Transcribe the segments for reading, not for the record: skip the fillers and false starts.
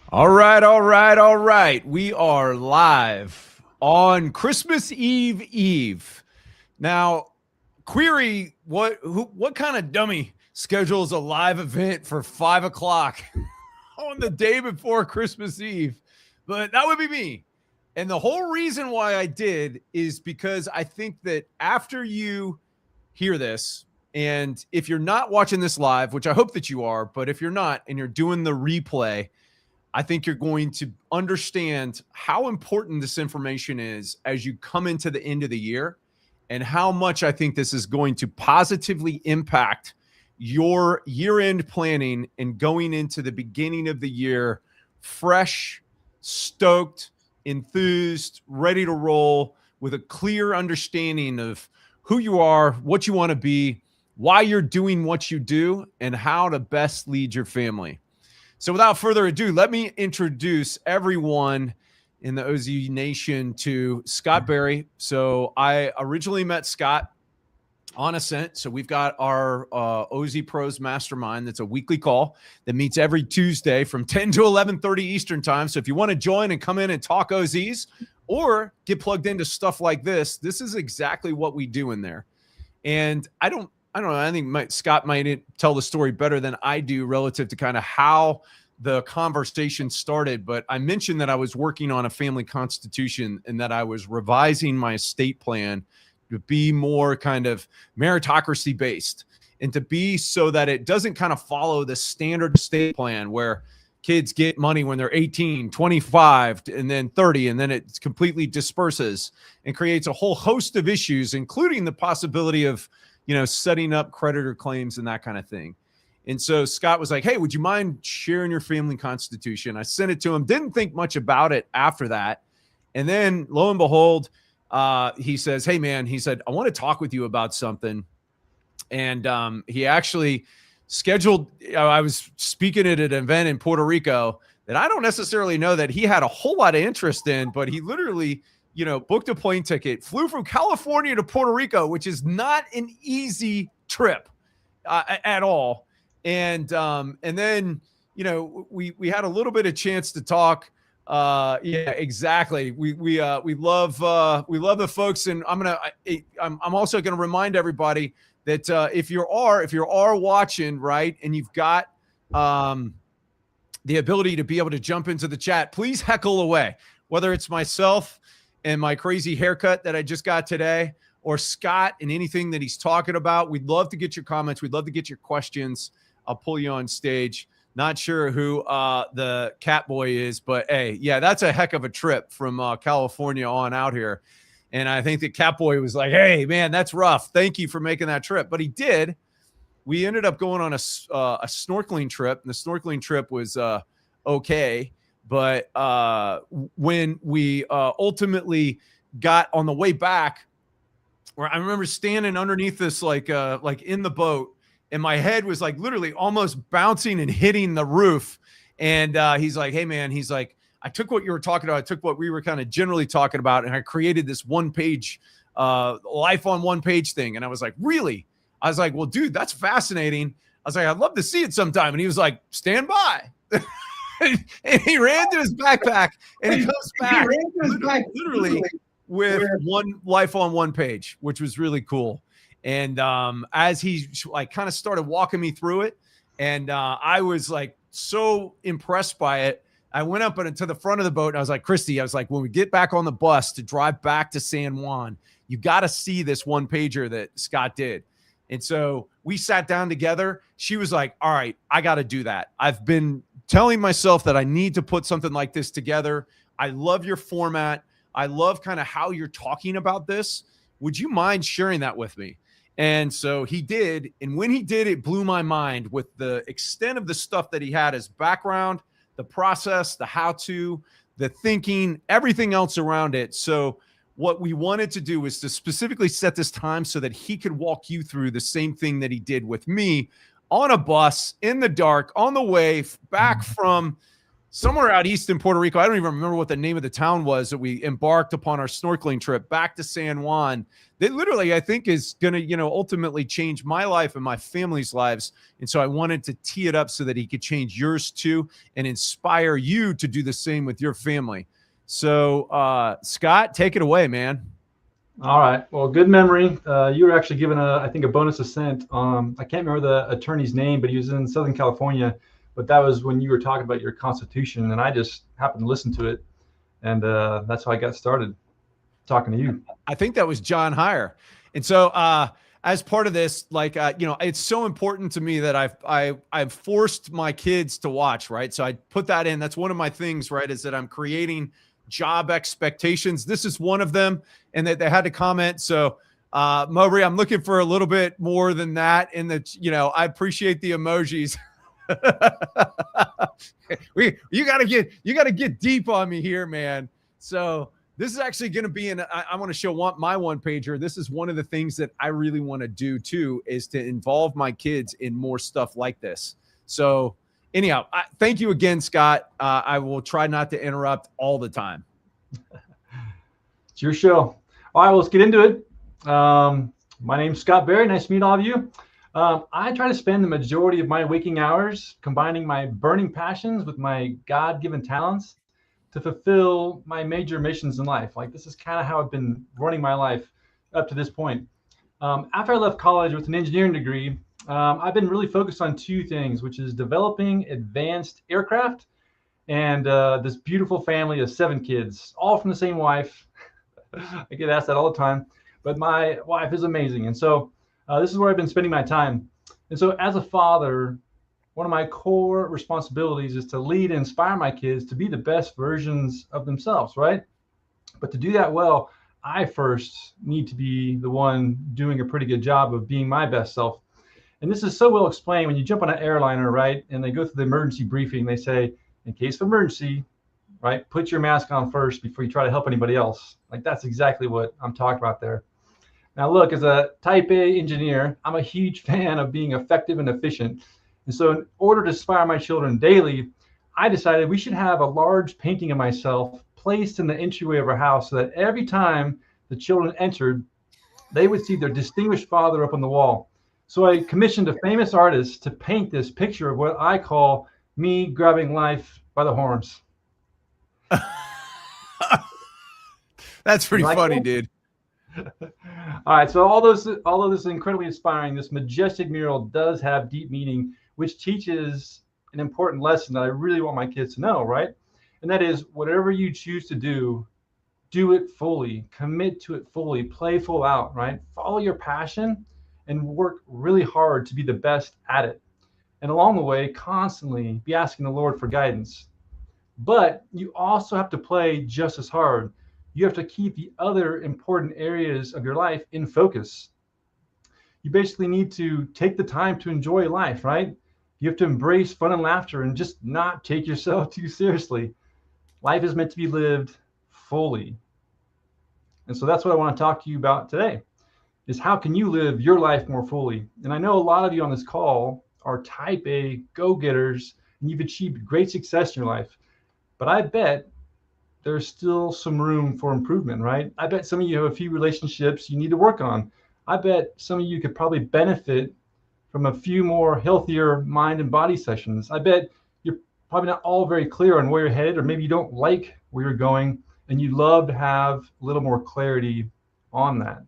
All right, all right, all right. We are live on Christmas Eve. Now, query what kind of dummy schedules a live event for 5 o'clock on the day before Christmas Eve? But that would be me. And the whole reason why I did is because I think that after you hear this, and if you're not watching this live, which I hope that you are, but if you're not and you're doing the replay, I think you're going to understand how important this information is as you come into the end of the year, and how much I think this is going to positively impact your year-end planning and going into the beginning of the year fresh, stoked, enthused, ready to roll with a clear understanding of who you are, what you want to be, why you're doing what you do, and how to best lead your family. So without further ado, let me introduce everyone in the OZ Nation to Scott Berry. So I originally met Scott on Ascent. So we've got our OZ Pros Mastermind. That's a weekly call that meets every Tuesday from 10 to 11:30 Eastern time. So if you want to join and come in and talk OZs or get plugged into stuff like this is exactly what we do in there. And I don't know. I think Scott might tell the story better than I do relative to kind of how the conversation started. But I mentioned that I was working on a family constitution and that I was revising my estate plan to be more kind of meritocracy based and to be so that it doesn't kind of follow the standard estate plan where kids get money when they're 18, 25, and then 30, and then it completely disperses and creates a whole host of issues, including the possibility of setting up creditor claims and that kind of thing. And so Scott was like, hey, would you mind sharing your family constitution? I sent it to him, didn't think much about it after that. And then lo and behold, he says, hey man, he said, I want to talk with you about something. And he actually scheduled, I was speaking at an event in Puerto Rico that I don't necessarily know that he had a whole lot of interest in, but he literally booked a plane ticket, flew from California to Puerto Rico, which is not an easy trip at all. And then, we had a little bit of chance to talk. Yeah, exactly. We love the folks. And I'm also going to remind everybody that if you are watching, right, and you've got the ability to be able to jump into the chat, please heckle away, whether it's myself and my crazy haircut that I just got today, or Scott and anything that he's talking about. We'd love to get your comments. We'd love to get your questions. I'll pull you on stage. Not sure who the cat boy is, but hey, yeah, that's a heck of a trip from California on out here. And I think the cat boy was like, hey, man, that's rough. Thank you for making that trip. But he did. We ended up going on a snorkeling trip, and the snorkeling trip was okay. But when we ultimately got on the way back, where I remember standing underneath this, like in the boat, and my head was like literally almost bouncing and hitting the roof. And he's like, hey man, he's like, I took what you were talking about. I took what we were kind of generally talking about, and I created this one-page life on one-page thing. And I was like, really? I was like, well, dude, that's fascinating. I was like, I'd love to see it sometime. And he was like, stand by. And he ran to his backpack, and he comes back literally with one life on one page, which was really cool. And as he like kind of started walking me through it, and I was like so impressed by it, I went up into the front of the boat, and I was like, Christy, I was like, when we get back on the bus to drive back to San Juan, you got to see this one pager that Scott did. And so we sat down together. She was like, all right, I got to do that. I've been telling myself that I need to put something like this together. I love your format. I love kind of how you're talking about this. Would you mind sharing that with me? And so he did. And when he did, it blew my mind with the extent of the stuff that he had as background, the process, the how-to, the thinking, everything else around it. So what we wanted to do was to specifically set this time so that he could walk you through the same thing that he did with me on a bus in the dark on the way back from somewhere out east in Puerto Rico. I don't even remember what the name of the town was that we embarked upon our snorkeling trip back to San Juan. That literally, I think, is going to, ultimately change my life and my family's lives. And so I wanted to tee it up so that he could change yours too and inspire you to do the same with your family. So, Scott, take it away, man. All right. Well, good memory. You were actually given I think, a bonus ascent. I can't remember the attorney's name, but he was in Southern California. But that was when you were talking about your Constitution, and I just happened to listen to it, and that's how I got started talking to you. I think that was John Heyer. And so, as part of this, it's so important to me that I've forced my kids to watch, right? So I put that in. That's one of my things, right? Is that I'm creating job expectations. This is one of them, and that they had to comment. So, Mowbray, I'm looking for a little bit more than that. In that, I appreciate the emojis. you gotta get deep on me here, man. So this is actually going to be I want to show my one pager. This is one of the things that I really want to do too, is to involve my kids in more stuff like this. So anyhow, thank you again, Scott. I will try not to interrupt all the time. It's your show. All right, let's get into it. My name's Scott Berry. Nice to meet all of you. I try to spend the majority of my waking hours combining my burning passions with my God-given talents to fulfill my major missions in life. Like, this is kind of how I've been running my life up to this point. After I left college with an engineering degree, I've been really focused on two things, which is developing advanced aircraft and this beautiful family of 7 kids, all from the same wife. I get asked that all the time, but my wife is amazing. And so this is where I've been spending my time. And so as a father, one of my core responsibilities is to lead and inspire my kids to be the best versions of themselves, right? But to do that well, I first need to be the one doing a pretty good job of being my best self. And this is so well explained when you jump on an airliner, right? And they go through the emergency briefing. They say, in case of emergency, right, put your mask on first before you try to help anybody else. Like, that's exactly what I'm talking about there. Now, look, as a type A engineer, I'm a huge fan of being effective and efficient. And so in order to inspire my children daily, I decided we should have a large painting of myself placed in the entryway of our house so that every time the children entered, they would see their distinguished father up on the wall. So I commissioned a famous artist to paint this picture of what I call me grabbing life by the horns. That's pretty funny, dude. All right, so although this is incredibly inspiring, this majestic mural does have deep meaning, which teaches an important lesson that I really want my kids to know, right? And that is, whatever you choose to do it fully, commit to it fully, play full out, right? Follow your passion and work really hard to be the best at it. And along the way, constantly be asking the Lord for guidance. But you also have to play just as hard. You have to keep the other important areas of your life in focus. You basically need to take the time to enjoy life, right? You have to embrace fun and laughter and just not take yourself too seriously. Life is meant to be lived fully. And so that's what I want to talk to you about today, is how can you live your life more fully? And I know a lot of you on this call are type A go-getters, and you've achieved great success in your life. But I bet there's still some room for improvement, right? I bet some of you have a few relationships you need to work on. I bet some of you could probably benefit from a few more healthier mind and body sessions. I bet you're probably not all very clear on where you're headed, or maybe you don't like where you're going, and you'd love to have a little more clarity on that.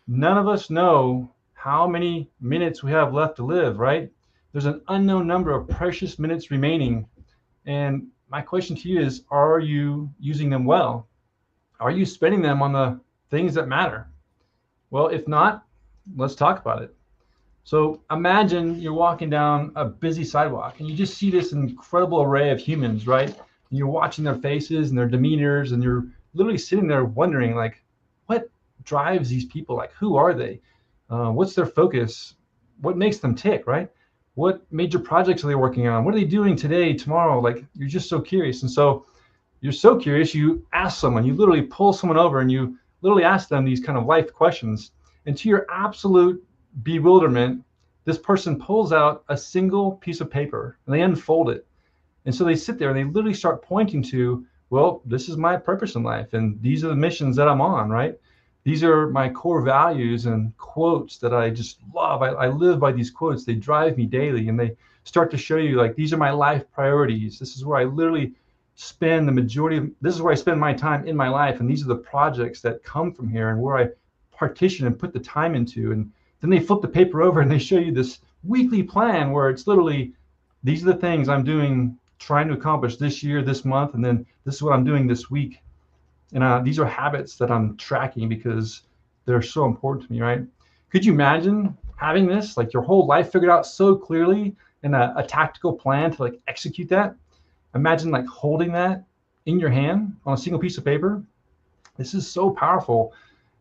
None of us know how many minutes we have left to live, right? There's an unknown number of precious minutes remaining. And my question to you is, are you using them well? Are you spending them on the things that matter? Well, if not, let's talk about it. So imagine you're walking down a busy sidewalk and you just see this incredible array of humans, right? And you're watching their faces and their demeanors, and you're literally sitting there wondering, like, what drives these people? Like, who are they? What's their focus? What makes them tick, right? What major projects are they working on? What are they doing today, tomorrow? Like, you're just so curious. And so you're so curious, you ask someone, you literally pull someone over and you literally ask them these kind of life questions. And to your absolute bewilderment, this person pulls out a single piece of paper and they unfold it. And so they sit there and they literally start pointing to, well, this is my purpose in life, and these are the missions that I'm on, right? These are my core values and quotes that I just love. I live by these quotes. They drive me daily, and they start to show you, like, these are my life priorities. This is where I literally spend the majority of, this is where I spend my time in my life, and these are the projects that come from here and where I partition and put the time into. And then they flip the paper over and they show you this weekly plan where it's literally, these are the things I'm doing, trying to accomplish this year, this month, and then this is what I'm doing this week. And these are habits that I'm tracking because they're so important to me, right? Could you imagine having this, like, your whole life figured out so clearly, and a tactical plan to, like, execute that? Imagine, like, holding that in your hand on a single piece of paper. This is so powerful.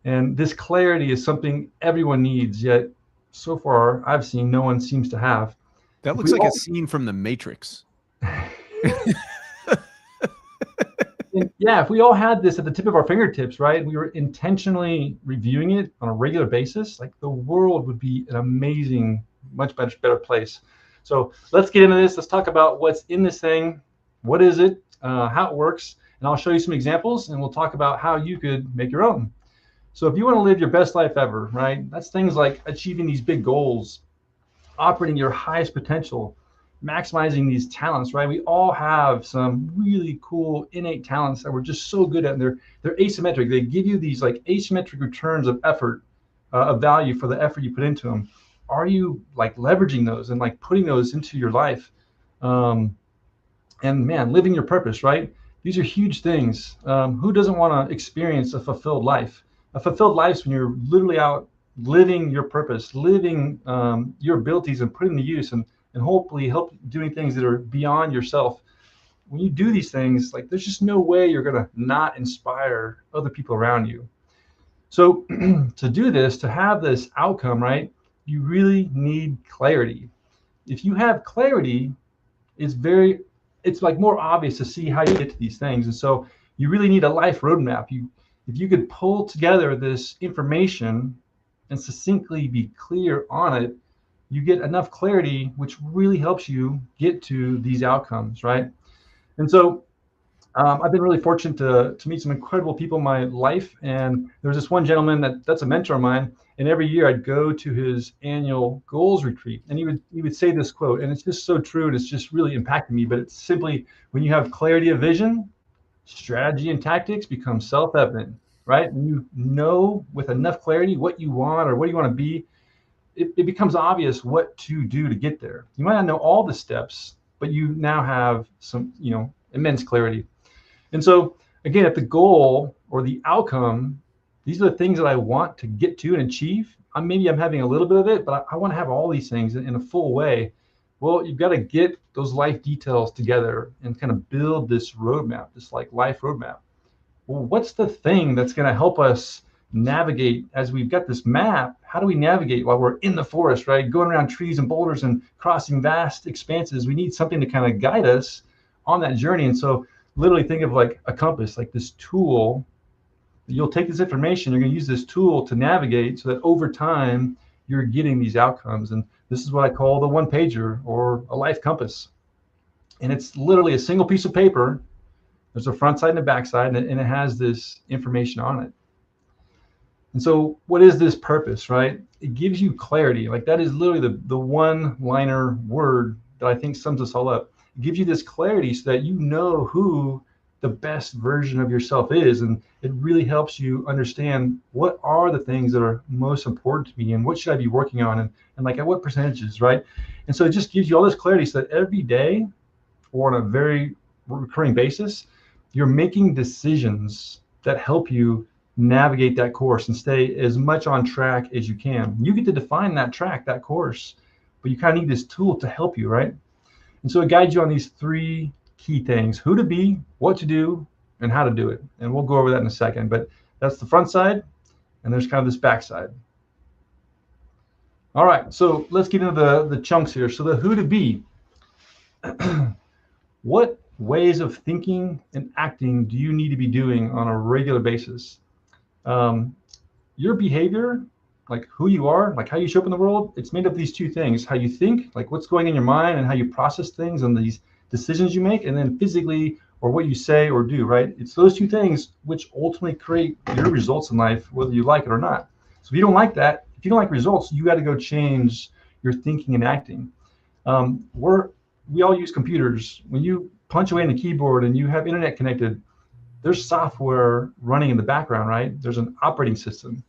And this clarity is something everyone needs, yet so far I've seen no one seems to have. That looks like a scene from The Matrix. Yeah, if we all had this at the tip of our fingertips, right, we were intentionally reviewing it on a regular basis, like, the world would be an amazing, much better place. So let's get into this. Let's talk about what's in this thing. What is it? How it works. And I'll show you some examples, and we'll talk about how you could make your own. So if you want to live your best life ever, right, that's things like achieving these big goals, operating your highest potential, maximizing these talents, right? We all have some really cool innate talents that we're just so good at, and they're asymmetric. They give you these, like, asymmetric returns of effort, of value for the effort you put into them. Are you, like, leveraging those and, like, putting those into your life? And man, living your purpose, right? These are huge things. Who doesn't want to experience a fulfilled life? A fulfilled life is when you're literally out living your purpose, living your abilities and putting them to use, and hopefully help doing things that are beyond yourself. When you do these things, like, there's just no way you're going to not inspire other people around you. So to do this, to have this outcome, right, you really need clarity. If you have clarity, it's like more obvious to see how you get to these things. And so you really need a life roadmap. If you could pull together this information and succinctly be clear on it, you get enough clarity, which really helps you get to these outcomes, right? And so I've been really fortunate to meet some incredible people in my life. And there's this one gentleman that's a mentor of mine. And every year I'd go to his annual goals retreat, and he would say this quote, and it's just so true, and it's just really impacted me. But it's simply, when you have clarity of vision, strategy and tactics become self-evident, right? When you know with enough clarity what you want or what you want to be, it becomes obvious what to do to get there. You might not know all the steps, but you now have some, immense clarity. And so again, if the goal or the outcome, these are the things that I want to get to and achieve, maybe I'm having a little bit of it, but I want to have all these things in a full way. Well, you've got to get those life details together and kind of build this roadmap, this, like, life roadmap. Well, what's the thing that's going to help us navigate as we've got this map? How do we navigate while we're in the forest, right? Going around trees and boulders and crossing vast expanses. We need something to kind of guide us on that journey. And so literally think of, like, a compass, like this tool. You'll take this information, you're going to use this tool to navigate so that over time you're getting these outcomes. And this is what I call the one pager, or a life compass. And it's literally a single piece of paper. There's a front side and a back side, and it has this information on it. And so what is this purpose, right? It gives you clarity. Like, that is literally the one-liner word that I think sums us all up. It gives you this clarity so that you know who the best version of yourself is. And it really helps you understand what are the things that are most important to me, and what should I be working on, and like, at what percentages, right? And so it just gives you all this clarity so that every day, or on a very recurring basis, you're making decisions that help you navigate that course and stay as much on track as you can. You get to define that track, that course, but you kind of need this tool to help you, right? And so it guides you on these three key things: who to be, what to do, and how to do it. And we'll go over that in a second, but that's the front side, and there's kind of this back side. All right, so let's get into the chunks here. So the who to be. What ways of thinking and acting do you need to be doing on a regular basis? Your behavior, like who you are, like how you show up in the world, it's made up of these two things: how you think, like what's going in your mind, and how you process things, and these decisions you make, and then physically, or what you say or do, right? It's those two things which ultimately create your results in life, whether you like it or not. So if you don't like that, if you don't like results, you got to go change your thinking and acting. We all use computers. When you punch away in the keyboard and you have internet connected, there's software running in the background, right? There's an operating system.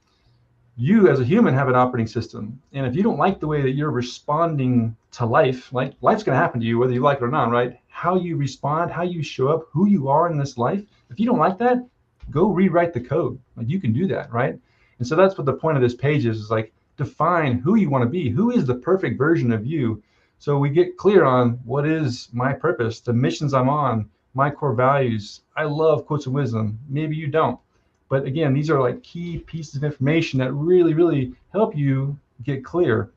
You as a human have an operating system. And if you don't like the way that you're responding to life, like life's going to happen to you, whether you like it or not, right? How you respond, how you show up, who you are in this life. If you don't like that, go rewrite the code. Like you can do that, right? And so that's what the point of this page is like define who you want to be. Who is the perfect version of you? So we get clear on what is my purpose, the missions I'm on, my core values. I love quotes of wisdom. Maybe you don't. But again, these are like key pieces of information that really, really help you get clear.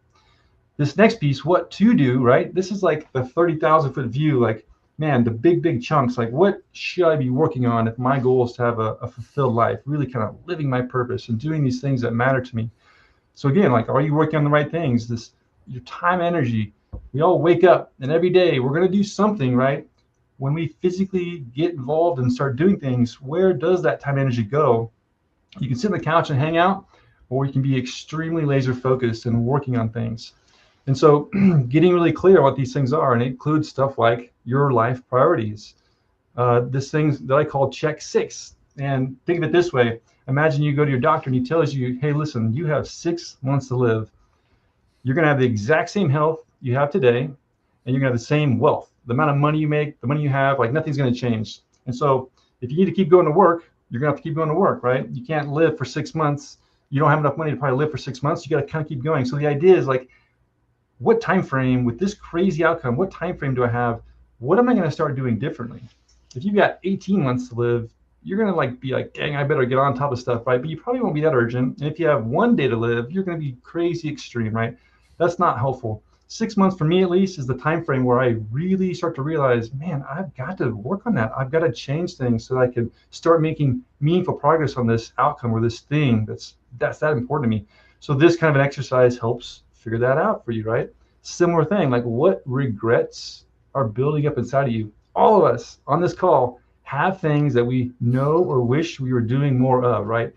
This next piece, what to do, right? This is like the 30,000 foot view, like, man, the big chunks, like what should I be working on if my goal is to have a fulfilled life, really kind of living my purpose and doing these things that matter to me. So again, like, are you working on the right things? Your time, energy, we all wake up and every day we're going to do something, right? When we physically get involved and start doing things, where does that time and energy go? You can sit on the couch and hang out, or you can be extremely laser focused and working on things. And so getting really clear what these things are, and it includes stuff like your life priorities. This thing that I call check 6. And think of it this way. Imagine you go to your doctor and he tells you, hey, listen, you have 6 months to live. You're going to have the exact same health you have today, and you're going to have the same wealth. The amount of money you make, the money you have, like nothing's going to change. And so if you need to keep going to work, you're going to have to keep going to work, right? You can't live for 6 months. You don't have enough money to probably live for 6 months. You got to kind of keep going. So the idea is like, what time frame with this crazy outcome, what time frame do I have? What am I going to start doing differently? If you've got 18 months to live, you're going to like be like, dang, I better get on top of stuff, right? But you probably won't be that urgent. And if you have 1 day to live, you're going to be crazy extreme, right? That's not helpful. 6 months for me at least is the time frame where I really start to realize, man, I've got to work on that. I've got to change things so that I can start making meaningful progress on this outcome or this thing that's that important to me. So this kind of an exercise helps figure that out for you, right? Similar thing, like what regrets are building up inside of you. All of us on this call have things that we know or wish we were doing more of, right?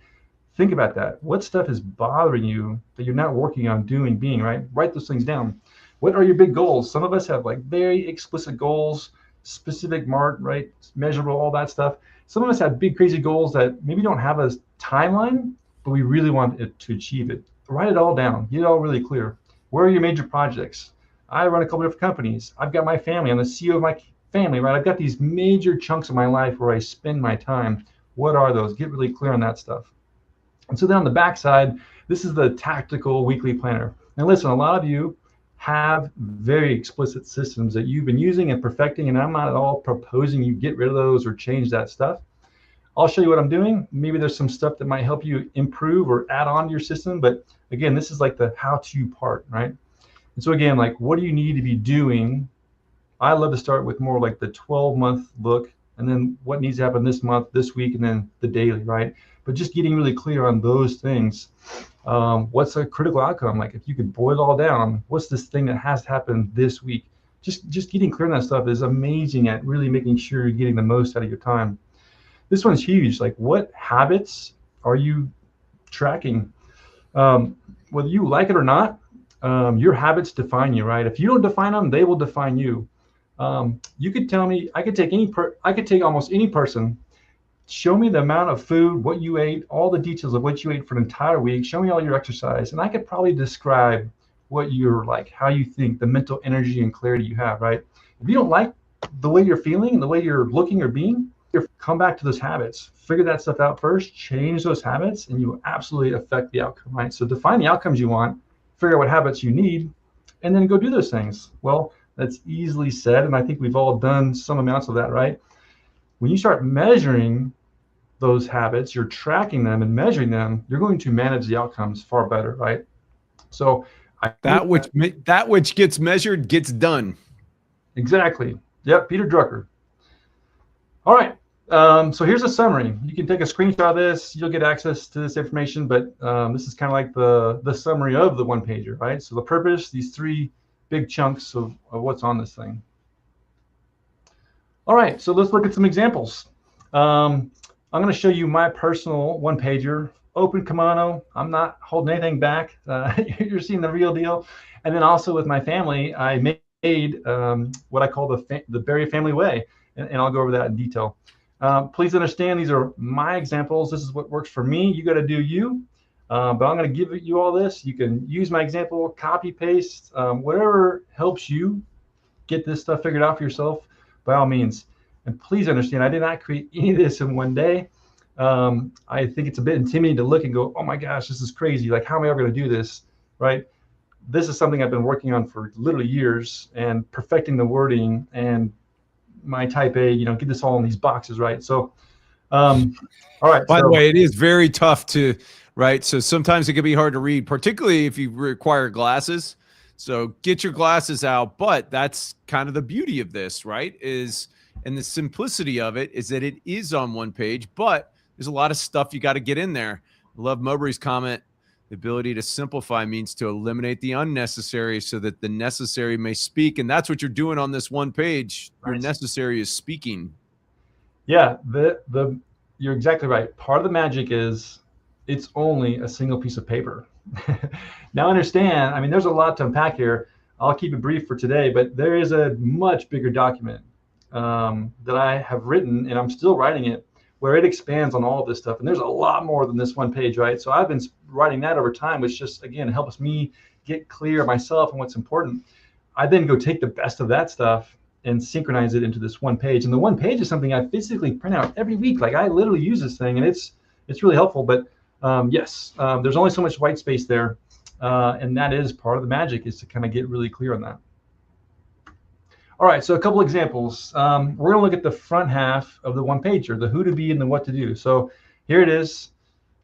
Think about that. What stuff is bothering you that you're not working on doing, being, right? Write those things down. What are your big goals? Some of us have like very explicit goals, specific, marked, right? Measurable, all that stuff. Some of us have big, crazy goals that maybe don't have a timeline, but we really want it to achieve it. Write it all down. Get it all really clear. Where are your major projects? I run a couple different companies. I've got my family. I'm the CEO of my family, right? I've got these major chunks of my life where I spend my time. What are those? Get really clear on that stuff. And so then on the back side, this is the tactical weekly planner. And listen, a lot of you have very explicit systems that you've been using and perfecting, and I'm not at all proposing you get rid of those or change that stuff. I'll show you what I'm doing. Maybe there's some stuff that might help you improve or add on to your system, but again, this is like the how-to part, right? And so again, like what do you need to be doing? I love to start with more like the 12-month look, and then what needs to happen this month, this week, and then the daily, right? But just getting really clear on those things. What's a critical outcome? Like if you could boil it all down, what's this thing that has to happen this week? Just getting clear on that stuff is amazing at really making sure you're getting the most out of your time. This one's huge. Like what habits are you tracking? Whether you like it or not, your habits define you, right? If you don't define them, they will define you. You could tell me, I could take almost any person, show me the amount of food, what you ate, all the details of what you ate for an entire week, show me all your exercise, and I could probably describe what you're like, how you think, the mental energy and clarity you have, right? If you don't like the way you're feeling and the way you're looking or being, come back to those habits, figure that stuff out first, change those habits, and you will absolutely affect the outcome, right? So define the outcomes you want, figure out what habits you need, and then go do those things. Well, that's easily said, and I think we've all done some amounts of that, right? When you start measuring those habits, you're tracking them and measuring them, you're going to manage the outcomes far better, right? So that which gets measured gets done. Exactly. Yep, Peter Drucker. All right. So here's a summary. You can take a screenshot of this. You'll get access to this information, but this is kind of like the summary of the one pager, right? So the purpose, these 3 big chunks of what's on this thing. All right, so let's look at some examples. I'm going to show you my personal one-pager, open kimono. I'm not holding anything back. You're seeing the real deal. And then also with my family, I made what I call the Berry family way, and I'll go over that in detail. Please understand, these are my examples. This is what works for me. You got to do you. But I'm going to give you all this. You can use my example, copy, paste, whatever helps you get this stuff figured out for yourself, by all means. And please understand, I did not create any of this in one day. I think it's a bit intimidating to look and go, oh my gosh, this is crazy. Like, how am I ever going to do this, right? This is something I've been working on for literally years, and perfecting the wording and my type A, get this all in these boxes, right? So, all right. By the way, it is very tough to, right? So sometimes it can be hard to read, particularly if you require glasses. So get your glasses out. But that's kind of the beauty of this, right? And the simplicity of it is that it is on one page, but there's a lot of stuff you got to get in there. I love Mowbray's comment. The ability to simplify means to eliminate the unnecessary so that the necessary may speak. And that's what you're doing on this one page. Your necessary is speaking. Yeah, you're exactly right. Part of the magic is it's only a single piece of paper. Now understand, I mean, there's a lot to unpack here. I'll keep it brief for today, but there is a much bigger document that I have written, and I'm still writing it, where it expands on all of this stuff. And there's a lot more than this one page, right? So I've been writing that over time, which just, again, helps me get clear myself on what's important. I then go take the best of that stuff and synchronize it into this one page. And the one page is something I physically print out every week. Like, I literally use this thing, and it's really helpful. But yes, there's only so much white space there. And that is part of the magic, is to kind of get really clear on that. All right, so a couple examples. We're going to look at the front half of the one pager, the who to be and the what to do. So here it is.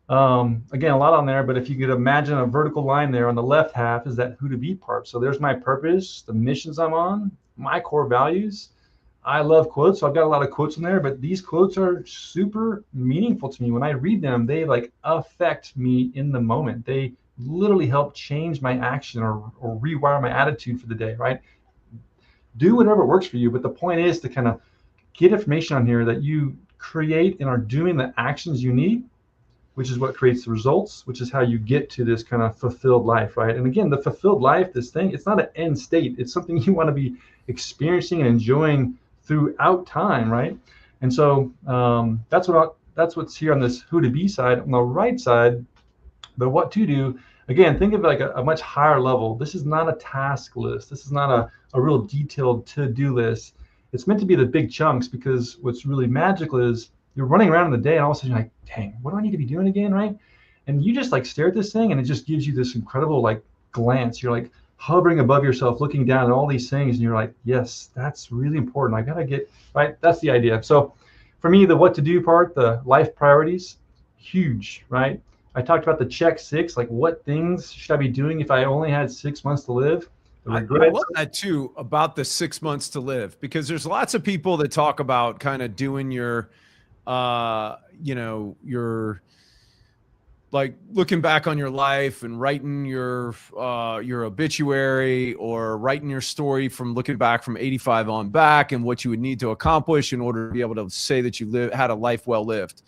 Again, a lot on there, but if you could imagine a vertical line there on the left half is that who to be part. So there's my purpose, the missions I'm on, my core values. I love quotes, so I've got a lot of quotes in there, but these quotes are super meaningful to me. When I read them, they like affect me in the moment. They literally help change my action or rewire my attitude for the day, right? Do whatever works for you, but the point is to kind of get information on here that you create and are doing the actions you need, which is what creates the results, which is how you get to this kind of fulfilled life, right? And again, the fulfilled life, this thing, it's not an end state. It's something you want to be experiencing and enjoying throughout time, right? And so that's what's here on this who to be side. On the right side, the what to do, again, think of it like a much higher level. This is not a task list. This is not a real detailed to-do list. It's meant to be the big chunks, because what's really magical is you're running around in the day and all of a sudden you're like, dang, what do I need to be doing again, right? And you just like stare at this thing and it just gives you this incredible like glance. You're like hovering above yourself, looking down at all these things, and you're like, yes, that's really important. I gotta get, right? That's the idea. So for me, the what to do part, the life priorities, huge, right? I talked about the check 6, like what things should I be doing if I only had 6 months to live? I love that too, about the 6 months to live, because there's lots of people that talk about kind of doing your, your like looking back on your life and writing your obituary, or writing your story from looking back from 85 on back, and what you would need to accomplish in order to be able to say that you had a life well lived.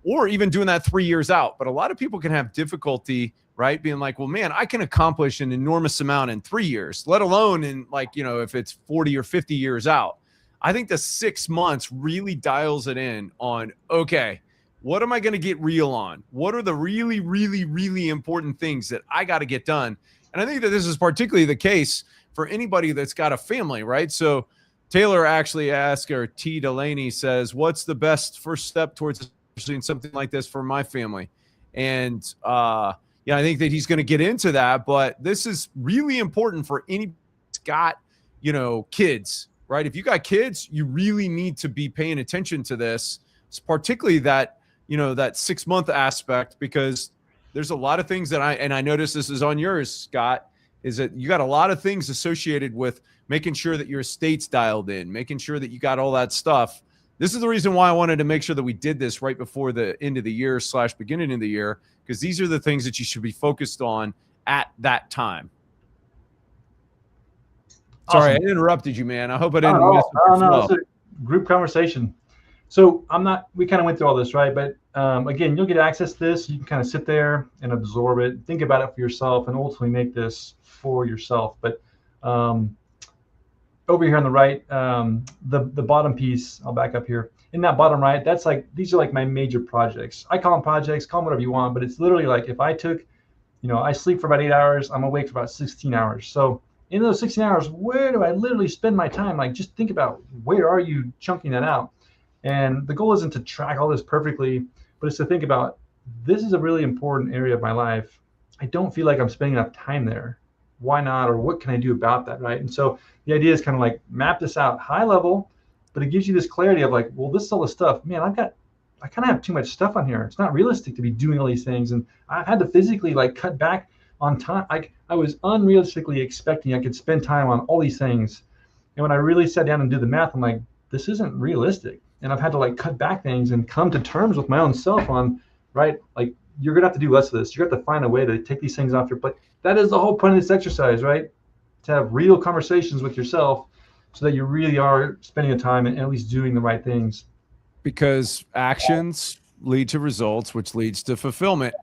Or even doing that 3 years out. But a lot of people can have difficulty, right? Being like, well, man, I can accomplish an enormous amount in 3 years, let alone in if it's 40 or 50 years out. I think the 6 months really dials it in on, okay, what am I going to get real on? What are the really, really, really important things that I got to get done? And I think that this is particularly the case for anybody that's got a family, right? So Taylor actually asked, or T. Delaney says, what's the best first step towards in something like this for my family? And I think that he's going to get into that, but this is really important for anybody that's got kids, right? If you got kids, you really need to be paying attention to this. It's particularly that that 6 month aspect, because there's a lot of things that I noticed this is on yours, Scott, is that you got a lot of things associated with making sure that your estate's dialed in, making sure that you got all that stuff. This is the reason why I wanted to make sure that we did this right before the end of the year / beginning of the year, because these are the things that you should be focused on at that time. Awesome. Sorry, I interrupted you, man. I hope I didn't miss no, group conversation. So we kind of went through all this, right? But again, you'll get access to this. You can kind of sit there and absorb it, think about it for yourself, and ultimately make this for yourself. But over here on the right, the bottom piece, I'll back up here. In that bottom right, these are like my major projects. I call them projects, call them whatever you want, but it's literally like if I took, I sleep for about 8 hours, I'm awake for about 16 hours. So in those 16 hours, where do I literally spend my time? Like, just think about where are you chunking that out? And the goal isn't to track all this perfectly, but it's to think about, this is a really important area of my life. I don't feel like I'm spending enough time there. Why not? Or what can I do about that, right? And so the idea is kind of like map this out high level, but it gives you this clarity of like, well, this is all the stuff. Man, I kind of have too much stuff on here. It's not realistic to be doing all these things. And I had to physically like cut back on time. I was unrealistically expecting I could spend time on all these things. And when I really sat down and did the math, I'm like, this isn't realistic. And I've had to like cut back things and come to terms with my own self on, right? Like, you're going to have to do less of this. You're going to have to find a way to take these things off your plate. That is the whole point of this exercise, right? To have real conversations with yourself so that you really are spending the time and at least doing the right things. Because actions lead to results, which leads to fulfillment.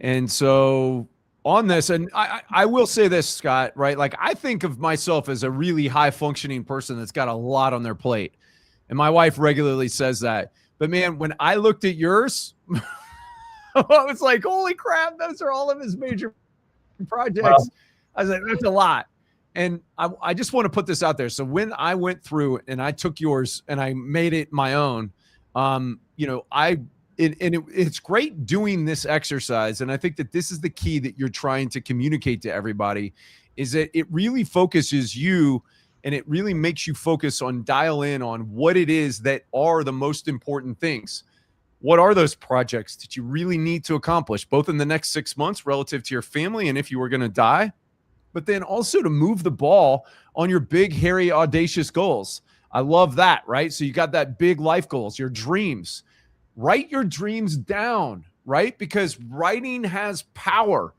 And so on this, and I will say this, Scott, right? Like, I think of myself as a really high functioning person that's got a lot on their plate. And my wife regularly says that. But man, when I looked at yours, I was like, holy crap, those are all of his major projects. Wow. I was like, that's a lot. And I just want to put this out there. So when I went through and I took yours and I made it my own, it's great doing this exercise. And I think that this is the key that you're trying to communicate to everybody, is that it really focuses you and it really makes you focus on, dial in on what it is that are the most important things. What are those projects that you really need to accomplish, both in the next 6 months relative to your family and if you were going to die, but then also to move the ball on your big, hairy, audacious goals. I love that, right? So you got that big life goals, your dreams. Write your dreams down, right? Because writing has power.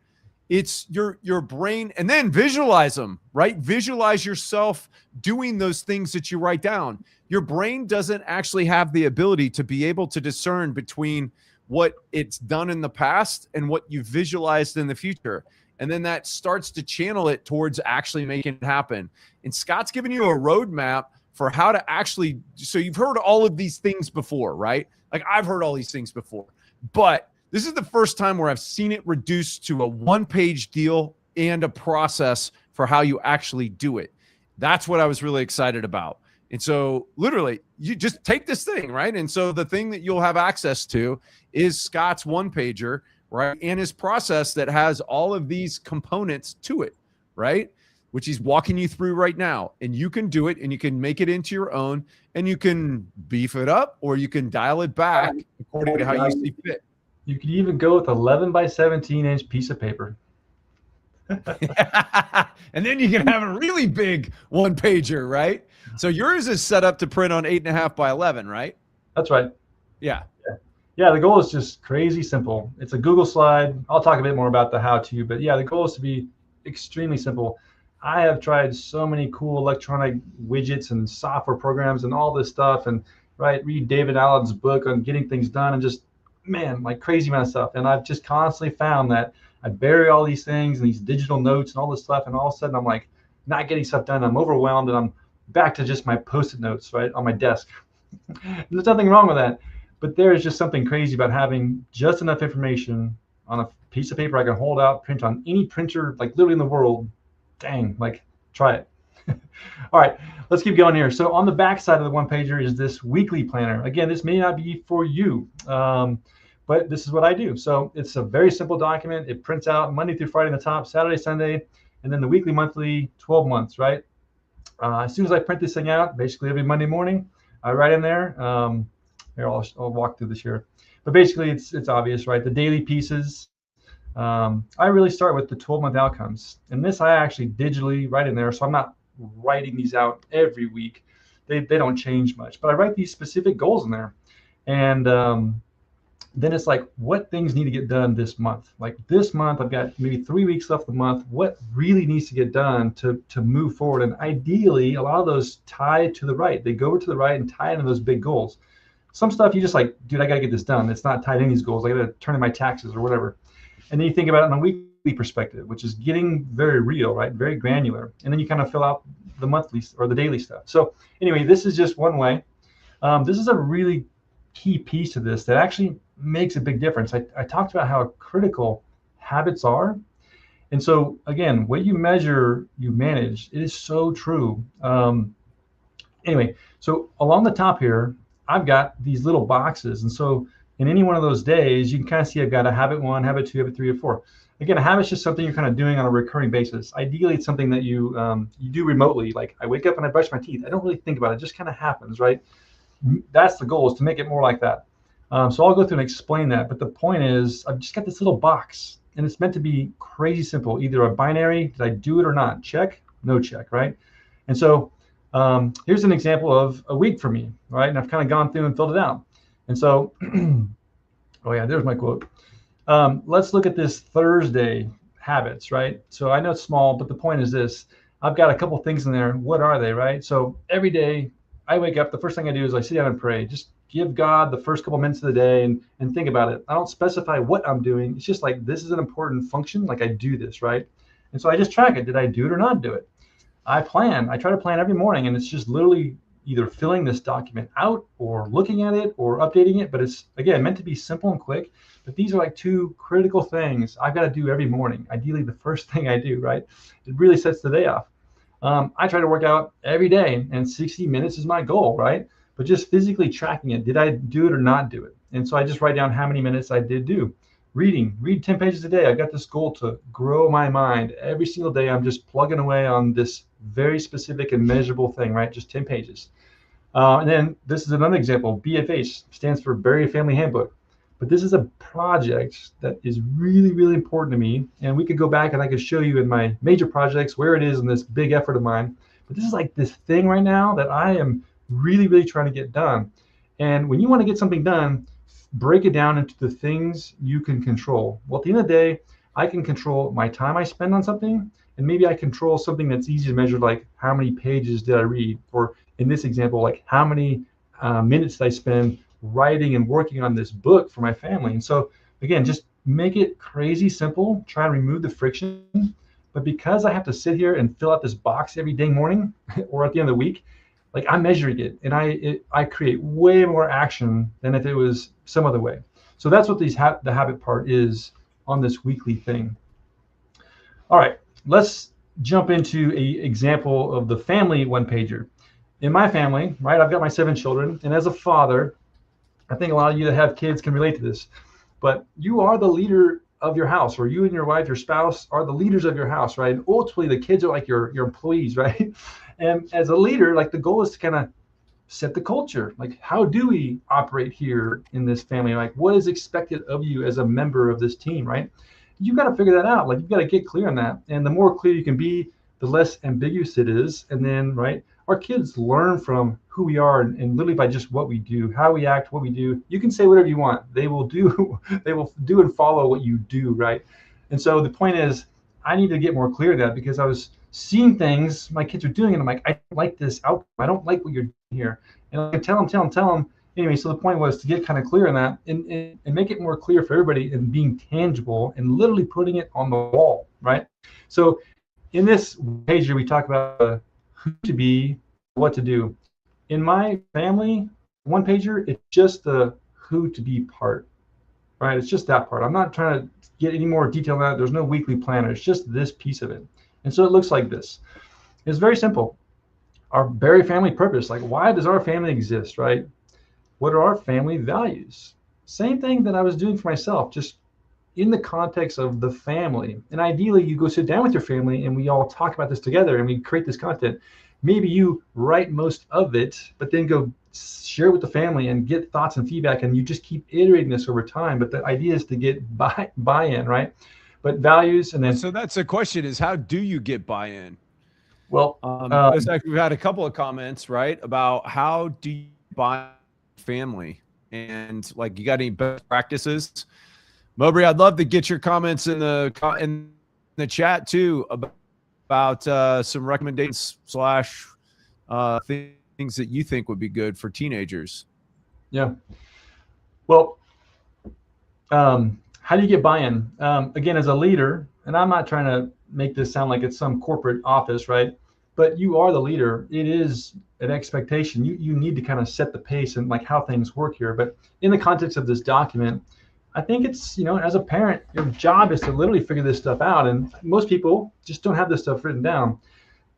It's your brain, and then visualize them, right? Visualize yourself doing those things that you write down. Your brain doesn't actually have the ability to be able to discern between what it's done in the past and what you visualized in the future. And then that starts to channel it towards actually making it happen. And Scott's giving you a roadmap for how to actually, so you've heard all of these things before, right? Like, I've heard all these things before, but this is the first time where I've seen it reduced to a one-page deal and a process for how you actually do it. That's what I was really excited about. And so literally you just take this thing, right? And so the thing that you'll have access to is Scott's one-pager, right? And his process that has all of these components to it, right? Which he's walking you through right now. And you can do it and you can make it into your own, and you can beef it up or you can dial it back according to how you see fit. You can even go with 11 by 17 inch piece of paper. And then you can have a really big one pager, right? So yours is set up to print on 8.5 by 11, right? That's right. Yeah. Yeah, the goal is just crazy simple. It's a Google slide. I'll talk a bit more about the how-to, but yeah, the goal is to be extremely simple. I have tried so many cool electronic widgets and software programs and all this stuff, and read David Allen's book on getting things done, and just, man, like crazy amount of stuff. And I've just constantly found that I bury all these things and these digital notes and all this stuff, and all of a sudden I'm like not getting stuff done. I'm overwhelmed, and I'm back to just my Post-it notes on my desk. There's nothing wrong with that, but there is just something crazy about having just enough information on a piece of paper I can hold out, print on any printer, like literally in the world. Dang, like, try it. All right, let's keep going here. So on the back side of the one pager is this weekly planner. Again, this may not be for you, but this is what I do. So it's a very simple document. It prints out Monday through Friday on the top, Saturday, Sunday, and then the weekly, monthly, 12 months, right? As soon as I print this thing out, basically every Monday morning, I write in there. Here, I'll walk through this here. But basically, it's obvious, right? The daily pieces. I really start with the 12-month outcomes. And this I actually digitally write in there, so I'm not writing these out every week. They don't change much. But I write these specific goals in there. And then it's like, what things need to get done this month? Like this month, I've got maybe 3 weeks left of the month. What really needs to get done to move forward? And ideally, a lot of those tie to the right. They go over to the right and tie into those big goals. Some stuff you just like, dude, I got to get this done. It's not tied in these goals. I got to turn in my taxes or whatever. And then you think about it on a weekly perspective, which is getting very real, right? Very granular. And then you kind of fill out the monthly or the daily stuff. So anyway, this is just one way. This is a really key piece to this that actually makes a big difference. I talked about how critical habits are. And so again, what you measure, you manage. It is so true. Anyway, so along the top here, I've got these little boxes. And so in any one of those days, you can kind of see I've got a habit 1, habit 2, habit 3, or 4. Again, a habit is just something you're kind of doing on a recurring basis. Ideally, it's something that you do remotely. Like I wake up and I brush my teeth. I don't really think about it. It just kind of happens, right? That's the goal, is to make it more like that. So I'll go through and explain that. But the point is, I've just got this little box, and it's meant to be crazy simple. Either a binary, did I do it or not? Check, no check, right? And so here's an example of a week for me, right? And I've kind of gone through and filled it out. And so, oh yeah, there's my quote. Let's look at this Thursday habits, right? So I know it's small, but the point is this. I've got a couple things in there. What are they, right? So every day I wake up, the first thing I do is I sit down and pray. Just give God the first couple minutes of the day and think about it. I don't specify what I'm doing. It's just like, this is an important function. Like I do this, right? And so I just track it. Did I do it or not do it? I plan. I try to plan every morning, and it's just literally either filling this document out or looking at it or updating it. But it's, again, meant to be simple and quick. But these are like 2 critical things I've got to do every morning. Ideally, the first thing I do, right? It really sets the day off. I try to work out every day, and 60 minutes is my goal, right? But just physically tracking it. Did I do it or not do it? And so I just write down how many minutes I did do. Read 10 pages a day. I've got this goal to grow my mind. Every single day, I'm just plugging away on this very specific and measurable thing, right? Just 10 pages. And then this is another example. BFH stands for Barry Family Handbook. But this is a project that is really, really important to me. And we could go back and I could show you in my major projects where it is in this big effort of mine. But this is like this thing right now that I am really, really trying to get done. And when you want to get something done, break it down into the things you can control. Well, at the end of the day, I can control my time I spend on something, and maybe I control something that's easy to measure, like how many pages did I read, or in this example, like how many minutes did I spend writing and working on this book for my family. And so again, just make it crazy simple, try and remove the friction. But because I have to sit here and fill out this box every day morning or at the end of the week, like I'm measuring it, and I create way more action than if it was some other way. So that's what the habit part is on this weekly thing. All right, let's jump into an example of the family one pager. In my family, right, I've got my 7 children, and as a father, I think a lot of you that have kids can relate to this, but you are the leader of your house, or you and your wife, your spouse are the leaders of your house, right? And ultimately, the kids are like your employees, right? And as a leader, like the goal is to kind of set the culture. Like, how do we operate here in this family? Like, what is expected of you as a member of this team, right? You've got to figure that out. Like, you've got to get clear on that. And the more clear you can be, the less ambiguous it is. And then, right, our kids learn from who we are and literally by just what we do, how we act, what we do. You can say whatever you want. They will do and follow what you do, right? And so the point is, I need to get more clear on that, because I was seeing things my kids are doing, and I'm like, I don't like this outcome. I don't like what you're doing here. And I can tell them. Anyway, so the point was to get kind of clear on that and make it more clear for everybody, and being tangible and literally putting it on the wall, right? So in this page here, we talk about who to be, what to do. In my family, one pager, it's just the who to be part, right? It's just that part. I'm not trying to get any more detail on that. There's no weekly planner. It's just this piece of it. And so it looks like this. It's very simple. Our Barry family purpose, like, why does our family exist, right? What are our family values? Same thing that I was doing for myself, just in the context of the family. And ideally, you go sit down with your family and we all talk about this together and we create this content. Maybe you write most of it, but then go share with the family and get thoughts and feedback, and you just keep iterating this over time. But the idea is to get buy-in, right? But values, and then so that's the question: is how do you get buy-in? Well, it's like we've had a couple of comments, right, about how do you buy family, and like, you got any best practices? Mowbray, I'd love to get your comments in the chat too about some recommendations slash things that you think would be good for teenagers. Yeah. Well, how do you get buy-in? Again, as a leader, and I'm not trying to make this sound like it's some corporate office, right? But you are the leader. It is an expectation. You need to kind of set the pace and like how things work here. But in the context of this document, I think it's, as a parent, your job is to literally figure this stuff out. And most people just don't have this stuff written down.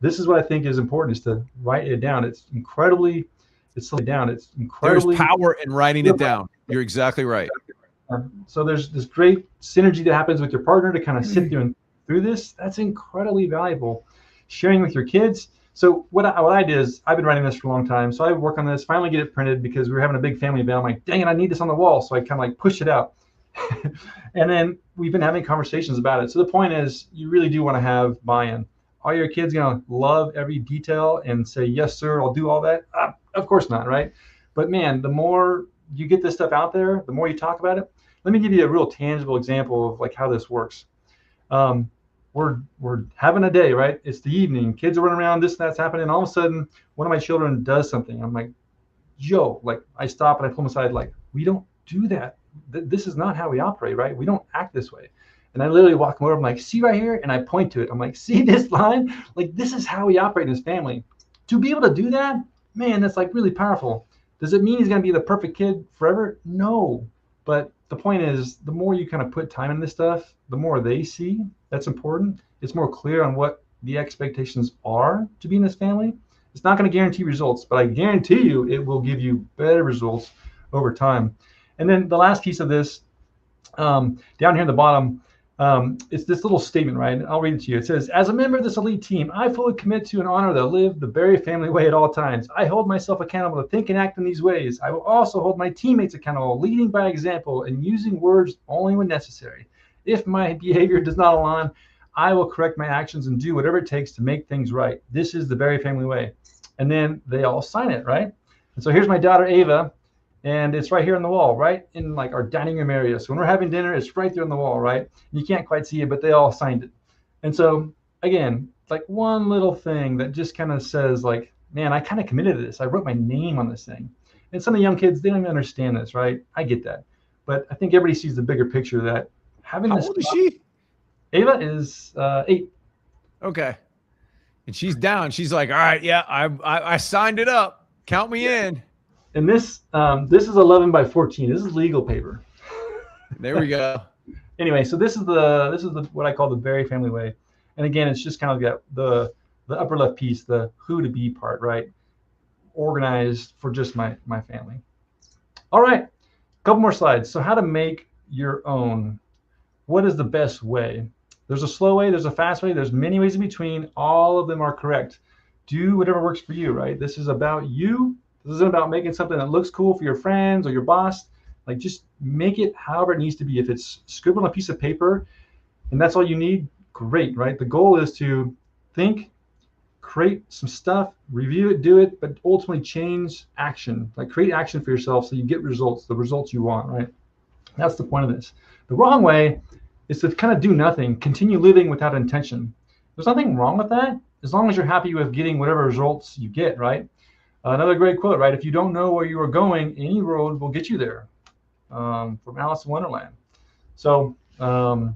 This is what I think is important, is to write it down. It's incredibly There's power in writing it down. You're exactly right. So there's this great synergy that happens with your partner to kind of sit through this. That's incredibly valuable. Sharing with your kids. So what I did is, I've been writing this for a long time. So I work on this, finally get it printed because we were having a big family event. I'm like, dang it, I need this on the wall. So I kind of like push it out. And then we've been having conversations about it. So the point is, you really do want to have buy-in. Are your kids going to love every detail and say, yes, sir, I'll do all that? Of course not, right? But man, the more you get this stuff out there, the more you talk about it. Let me give you a real tangible example of like how this works. We're having a day, right? It's the evening. Kids are running around, this and that's happening. And all of a sudden, one of my children does something. I'm like, Joe, like I stop and I pull him aside, like, we don't do that. This is not how we operate, right? We don't act this way. And I literally walk him over. I'm like, see right here? And I point to it. I'm like, see this line? Like, this is how we operate in this family. To be able to do that, man, that's like really powerful. Does it mean he's going to be the perfect kid forever? No. But the point is, the more you kind of put time in this stuff, the more they see. That's important. It's more clear on what the expectations are to be in this family. It's not going to guarantee results, but I guarantee you it will give you better results over time. And then the last piece of this, down here in the bottom, it's this little statement, right? I'll read it to you. It says, as a member of this elite team, I fully commit to and honor to live the Berry family way at all times. I hold myself accountable to think and act in these ways. I will also hold my teammates accountable, leading by example and using words only when necessary. If my behavior does not align, I will correct my actions and do whatever it takes to make things right. This is the Berry family way. And then they all sign it, right? And so here's my daughter, Ava. And it's right here on the wall, right in like our dining room area. So when we're having dinner, it's right there on the wall, right? You can't quite see it, but they all signed it. And so again, like one little thing that just kind of says like, man, I kind of committed to this. I wrote my name on this thing. And some of the young kids, they don't even understand this, right? I get that. But I think everybody sees the bigger picture that having this. How old is she? Ava is 8. Okay. And she's down. She's like, all right, yeah, I signed it up. Count me in. And this is 11 by 14. This is legal paper. There we go. Anyway, so this is the what I call the Berry family way. And again, it's just kind of got the upper left piece, the who to be part, right? Organized for just my family. All right, a couple more slides. So how to make your own. What is the best way? There's a slow way, there's a fast way, there's many ways in between. All of them are correct. Do whatever works for you, right? This is about you. This isn't about making something that looks cool for your friends or your boss. Like, just make it however it needs to be. If it's scribbled on a piece of paper and that's all you need, great, right? The goal is to think, create some stuff, review it, do it, but ultimately change action. Like, create action for yourself so you get results, the results you want, right? That's the point of this. The wrong way is to kind of do nothing, continue living without intention. There's nothing wrong with that, as long as you're happy with getting whatever results you get, right? Another great quote, right? If you don't know where you are going, any road will get you there. From Alice in Wonderland. So, all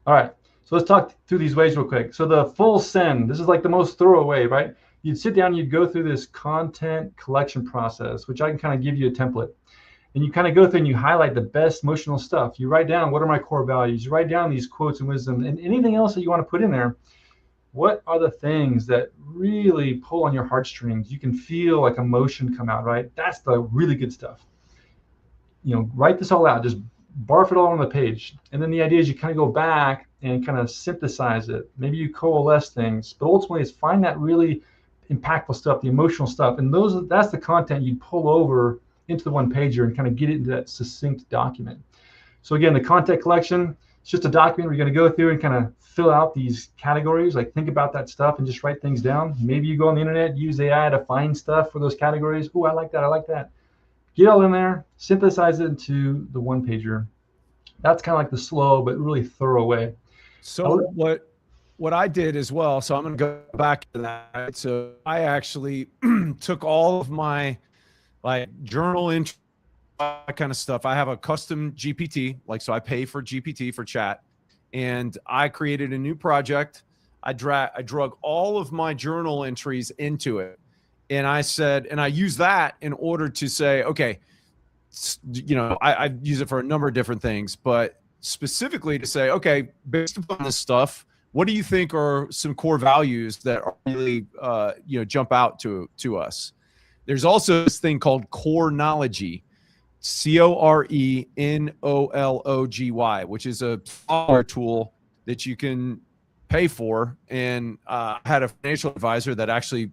right. So let's talk through these ways real quick. So the full send, this is like the most thorough way, right? You'd sit down, you'd go through this content collection process, which I can kind of give you a template. And you kind of go through and you highlight the best emotional stuff. You write down, what are my core values? You write down these quotes and wisdom and anything else that you want to put in there. What are the things that really pull on your heartstrings? You can feel like emotion come out, right? That's the really good stuff. Write this all out, just barf it all on the page. And then the idea is you kind of go back and kind of synthesize it. Maybe you coalesce things, but ultimately it's find that really impactful stuff, the emotional stuff. And that's the content you pull over into the one pager and kind of get it into that succinct document. So again, the content collection, it's just a document where you're going to go through and kind of fill out these categories, like think about that stuff and just write things down. Maybe you go on the internet, use AI to find stuff for those categories. Oh, I like that. get all in there, synthesize it into the one pager. That's kind of like the slow but really thorough way. So what I did as well, so I'm going to go back to that. So I actually took all of my like journal entry, that kind of stuff. I have a custom GPT, like, so I pay for GPT for chat, and I created a new project. I drug all of my journal entries into it. And I said, and I use that in order to say, okay, you know, I use it for a number of different things, but specifically to say, okay, based upon this stuff, what do you think are some core values that are really, you know, jump out to us? There's also this thing called Corenology, Corenology, which is a software tool that you can pay for. And I had a financial advisor that actually,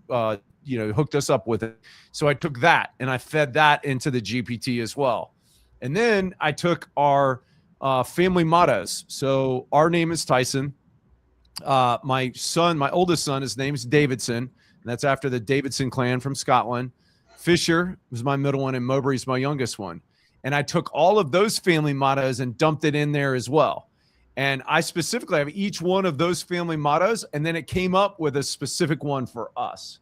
you know, hooked us up with it. So I took that and I fed that into the GPT as well. And then I took our family mottos. So our name is Tyson. My oldest son, his name is Davidson, and that's after the Davidson clan from Scotland. Fisher was my middle one, and Mowbray's my youngest one. And I took all of those family mottos and dumped it in there as well. And I specifically have each one of those family mottos, and then it came up with a specific one for us,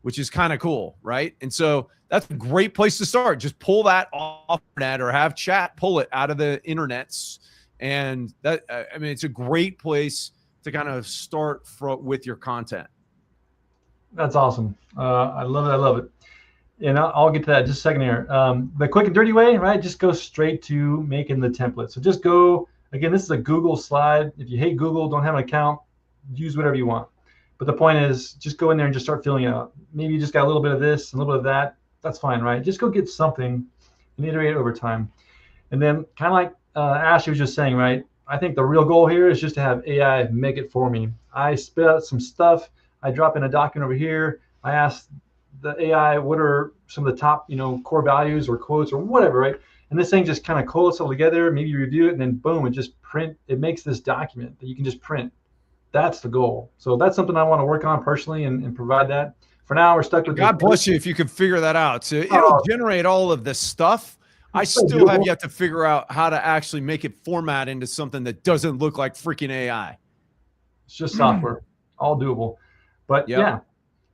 which is kind of cool, right? And so that's a great place to start. Just pull that off the internet or have chat pull it out of the internets. And that, I mean, it's a great place to kind of start with your content. That's awesome. I love it. I love it. And I'll get to that in just a second here. The quick and dirty way, right? Just go straight to making the template. So just go, again, this is a Google slide. If you hate Google, don't have an account, use whatever you want. But the point is, just go in there and just start filling it out. Maybe you just got a little bit of this, a little bit of that. That's fine, right? Just go get something and iterate it over time. And then kind of like Ashley was just saying, right? I think the real goal here is just to have AI make it for me. I spit out some stuff. I drop in a document over here. I ask the AI, what are some of the top, you know, core values or quotes or whatever, right? And this thing just kind of collates all together, maybe you review it, and then boom, it makes this document that you can just print. That's the goal. So that's something I want to work on personally and provide that. For now, we're stuck with God bless you if you can figure that out. So it'll generate all of this stuff. I still have yet to figure out how to actually make it format into something that doesn't look like freaking AI. It's just software, all doable. But yeah.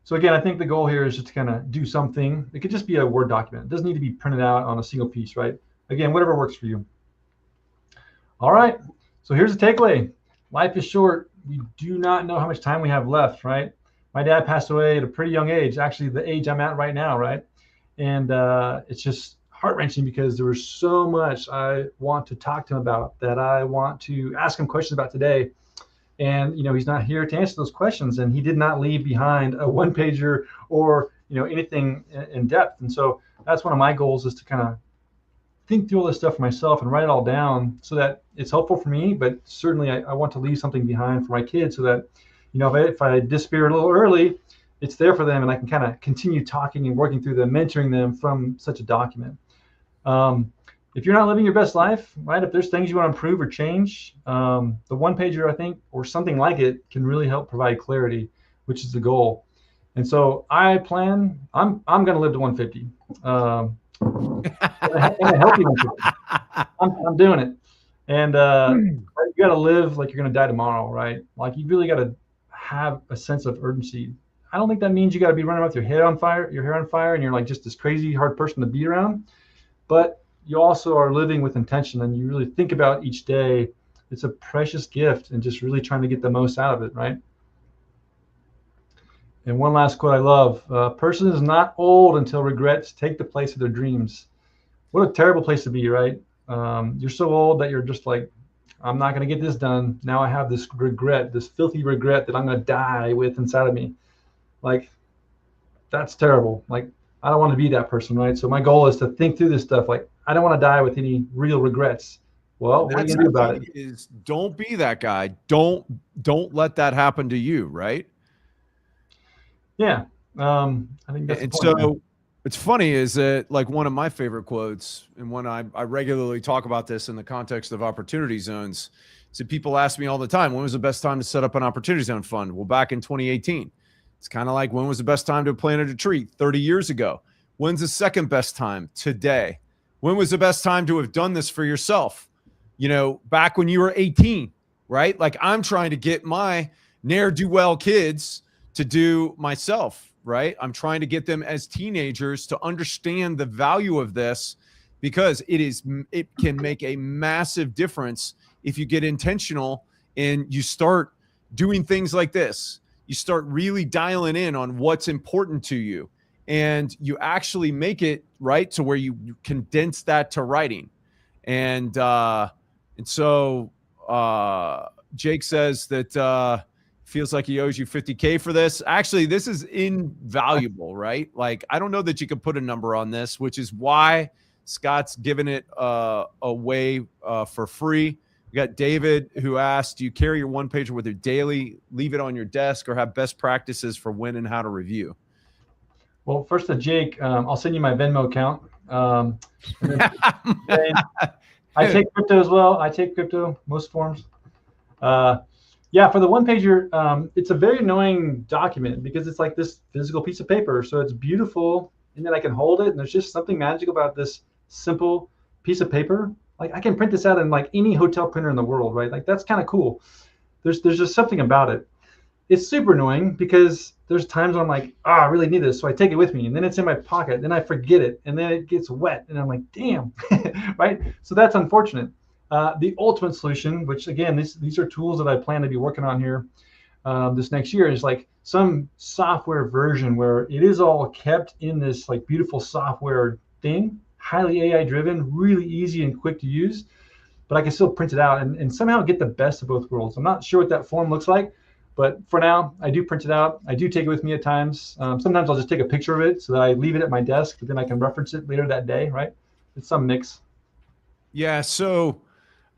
So again, I think the goal here is just to kind of do something. It could just be a Word document. It doesn't need to be printed out on a single piece, right? Again, whatever works for you. All right. So here's the takeaway. Life is short. We do not know how much time we have left, right? My dad passed away at a pretty young age, actually the age I'm at right now, right? And it's just heart-wrenching because there was so much I want to talk to him about, that I want to ask him questions about today. And, you know, he's not here to answer those questions, and he did not leave behind a one-pager or, you know, anything in depth. And so that's one of my goals, is to kind of think through all this stuff for myself and write it all down so that it's helpful for me, but certainly I want to leave something behind for my kids so that, you know, if I disappear a little early, it's there for them and I can kind of continue talking and working through them, mentoring them from such a document. If you're not living your best life, right, if there's things you want to improve or change, the one pager, I think, or something like it, can really help provide clarity, which is the goal. And so I plan, I'm going to live to 150. In a healthy 150. I'm doing it. And you got to live like you're going to die tomorrow, right? Like, you really got to have a sense of urgency. I don't think that means you got to be running around with your hair on fire, and you're like just this crazy hard person to be around. But you also are living with intention, and you really think about each day. It's a precious gift, and just really trying to get the most out of it, right? And one last quote I love: "A person is not old until regrets take the place of their dreams." What a terrible place to be, right? You're so old that you're just like, I'm not going to get this done. Now I have this regret, this filthy regret that I'm going to die with inside of me. Like, that's terrible. Like, I don't want to be that person, right? So my goal is to think through this stuff. Like, I don't want to die with any real regrets. Well, what are you going to do about it? Is don't be that guy. Don't let that happen to you, right? Yeah. I think that's the point, so it's funny is that, like, one of my favorite quotes, and when I regularly talk about this in the context of opportunity zones, so people ask me all the time, when was the best time to set up an opportunity zone fund? Well, back in 2018. It's kind of like, when was the best time to plant a tree? 30 years ago. When's the second best time? Today. When was the best time to have done this for yourself? Back when you were 18, right? Like I'm trying to get my ne'er-do-well kids to do myself, right? I'm trying to get them as teenagers to understand the value of this, because it can make a massive difference if you get intentional and you start doing things like this. You start really dialing in on what's important to you, and you actually make it right to where you condense that to writing. And so Jake says that feels like he owes you $50K for this. Actually, this is invaluable, right? Like, I don't know that you can put a number on this, which is why Scott's giving it away for free. We got David who asked, do you carry your one pager with you daily, leave it on your desk, or have best practices for when and how to review? Well, first to Jake, I'll send you my Venmo account. I take crypto as well. I take crypto, most forms. Yeah, for the one pager, it's a very annoying document because it's like this physical piece of paper. So it's beautiful, and then I can hold it, and there's just something magical about this simple piece of paper. Like I can print this out in like any hotel printer in the world, right? Like that's kind of cool. There's just something about it. It's super annoying because there's times when I'm like, I really need this. So I take it with me, and then it's in my pocket, then I forget it, and then it gets wet, and I'm like, damn, right? So that's unfortunate. The ultimate solution, which again, these are tools that I plan to be working on here this next year, is like some software version where it is all kept in this like beautiful software thing, highly AI driven, really easy and quick to use, but I can still print it out and somehow get the best of both worlds. I'm not sure what that form looks like, but for now, I do print it out. I do take it with me at times. Sometimes I'll just take a picture of it so that I leave it at my desk, but then I can reference it later that day, right? It's some mix. Yeah, so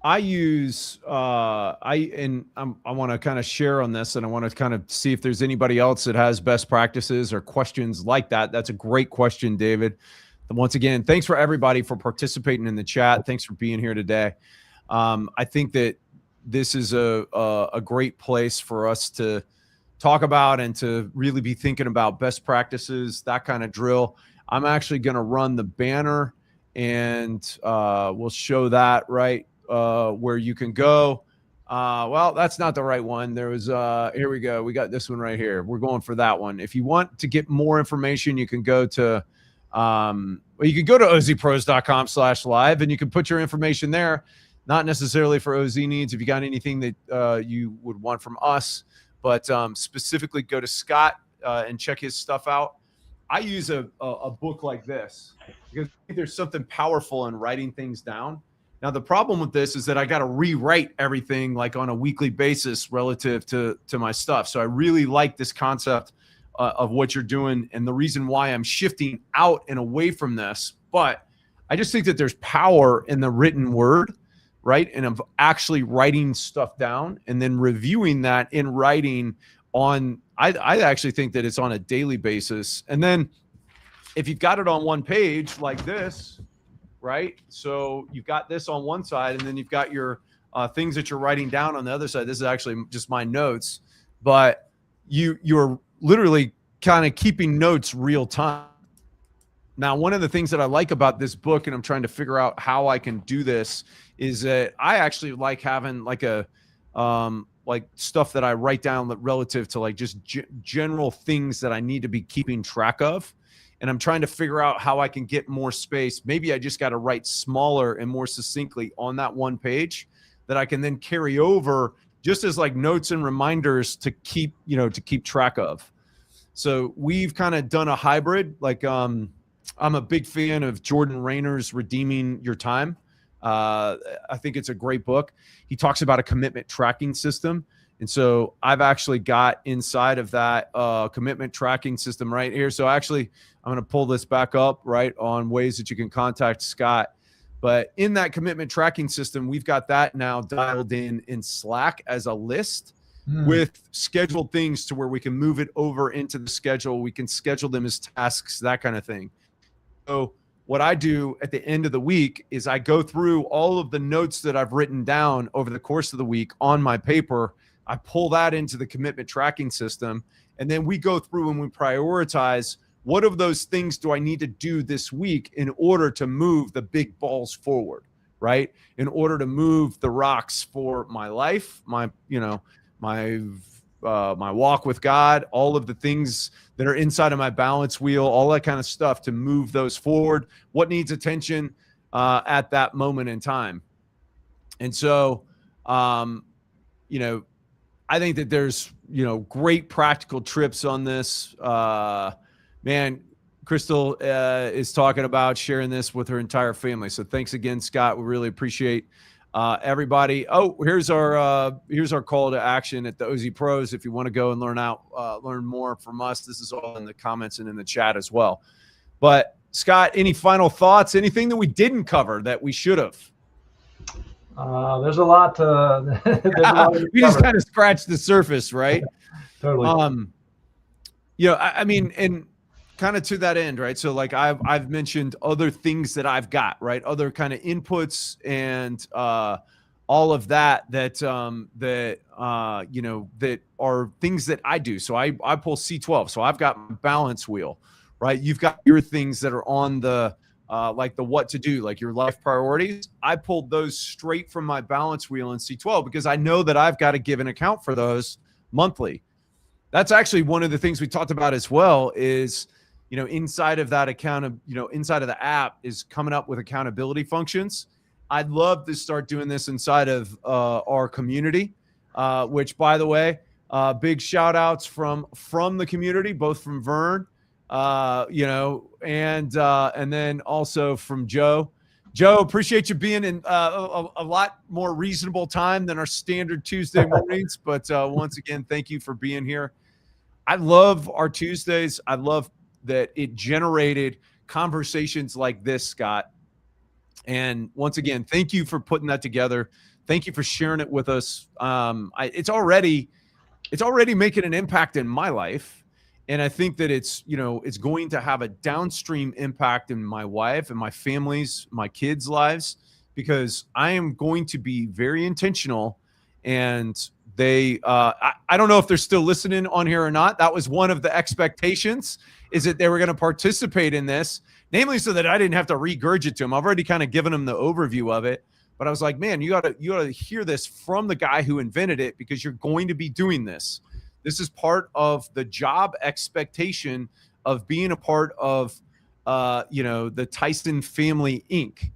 I use I want to kind of share on this, and I want to kind of see if there's anybody else that has best practices or questions like that. That's a great question, David. And once again, thanks for everybody for participating in the chat. Thanks for being here today. I think that this is a great place for us to talk about and to really be thinking about best practices, that kind of drill. I'm actually going to run the banner, and we'll show that right where you can go. Well, that's not the right one. There was here we go. We got this one right here. We're going for that one. If you want to get more information, you can go to ozpros.com/live, and you can put your information there. Not necessarily for OZ needs. If you got anything that you would want from us, but specifically go to Scott and check his stuff out. I use a book like this because I think there's something powerful in writing things down. Now, the problem with this is that I got to rewrite everything like on a weekly basis relative to my stuff. So I really like this concept of what you're doing, and the reason why I'm shifting out and away from this. But I just think that there's power in the written word, right? And of actually writing stuff down and then reviewing that in writing on, I actually think that it's on a daily basis. And then if you've got it on one page like this, right? So you've got this on one side, and then you've got your things that you're writing down on the other side. This is actually just my notes, but you're literally kind of keeping notes real time. Now, one of the things that I like about this book, and I'm trying to figure out how I can do this, is that I actually like having like a like stuff that I write down relative to like just general things that I need to be keeping track of. And I'm trying to figure out how I can get more space. Maybe I just got to write smaller and more succinctly on that one page that I can then carry over just as like notes and reminders to keep, to keep track of. So we've kind of done a hybrid. Like I'm a big fan of Jordan Rayner's Redeeming Your Time. I think it's a great book. He talks about a commitment tracking system. And so I've actually got inside of that commitment tracking system right here. So actually, I'm going to pull this back up right on ways that you can contact Scott. But in that commitment tracking system, we've got that now dialed in Slack as a list with scheduled things to where we can move it over into the schedule. We can schedule them as tasks, that kind of thing. So what I do at the end of the week is I go through all of the notes that I've written down over the course of the week on my paper. I pull that into the commitment tracking system, and then we go through and we prioritize what of those things do I need to do this week in order to move the big balls forward, right? In order to move the rocks for my life, my walk with God, all of the things that are inside of my balance wheel, all that kind of stuff to move those forward. What needs attention at that moment in time? And so, I think that there's, great practical trips on this. Man, Crystal is talking about sharing this with her entire family. So thanks again, Scott. We really appreciate everybody. Oh, here's our call to action at the OZ Pros. If you want to go and learn more from us, this is all in the comments and in the chat as well. But Scott, any final thoughts? Anything that we didn't cover that we should have? There's a lot to. We just kind of scratched the surface, right? Totally. I mean, and kind of to that end, right? So like I've mentioned other things that I've got, right? Other kind of inputs and all of that that are things that I do. So I pull C12. So I've got my balance wheel, right? You've got your things that are on the like the what to do, like your life priorities. I pulled those straight from my balance wheel in C12 because I know that I've got to give an account for those monthly. That's actually one of the things we talked about as well is, inside of that inside of the app is coming up with accountability functions. I'd love to start doing this inside of our community, which, by the way, big shout outs from the community, both from Vern, and then also from Joe. Joe, appreciate you being in a lot more reasonable time than our standard Tuesday mornings. But once again, thank you for being here. I love our Tuesdays. I love that it generated conversations like this, Scott. And once again, thank you for putting that together. Thank you for sharing it with us. It's already making an impact in my life. And I think that it's going to have a downstream impact in my wife and my family's, my kids' lives, because I am going to be very intentional. And they, I don't know if they're still listening on here or not. That was one of the expectations, is that they were going to participate in this, namely so that I didn't have to regurgitate to them. I've already kind of given them the overview of it, but I was like, man, you got to hear this from the guy who invented it, because you're going to be doing this. This is part of the job expectation of being a part of, the Tyson Family Inc.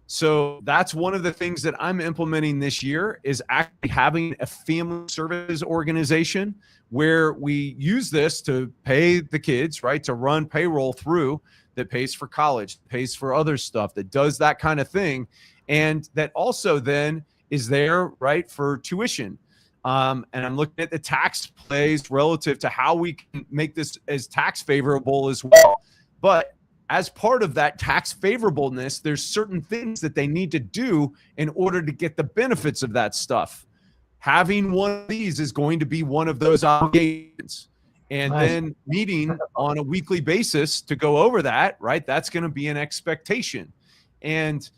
So that's one of the things that I'm implementing this year, is actually having a family services organization where we use this to pay the kids, right? To run payroll through, that pays for college, pays for other stuff, that does that kind of thing. And that also then is there, right, for tuition. And I'm looking at the tax plays relative to how we can make this as tax favorable as well. But as part of that tax favorableness, there's certain things that they need to do in order to get the benefits of that stuff. Having one of these is going to be one of those obligations. And nice. Then meeting on a weekly basis to go over that, right? That's going to be an expectation. And,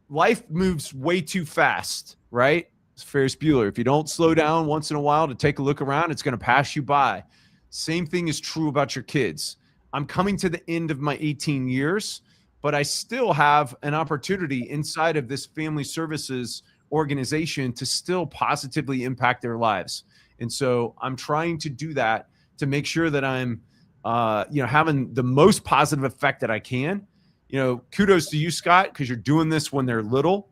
life moves way too fast, right? It's Ferris Bueller. If you don't slow down once in a while to take a look around, it's going to pass you by. Same thing is true about your kids. I'm coming to the end of my 18 years, but I still have an opportunity inside of this family services organization to still positively impact their lives. And so I'm trying to do that to make sure that I'm, having the most positive effect that I can. Kudos to you, Scott, because you're doing this when they're little.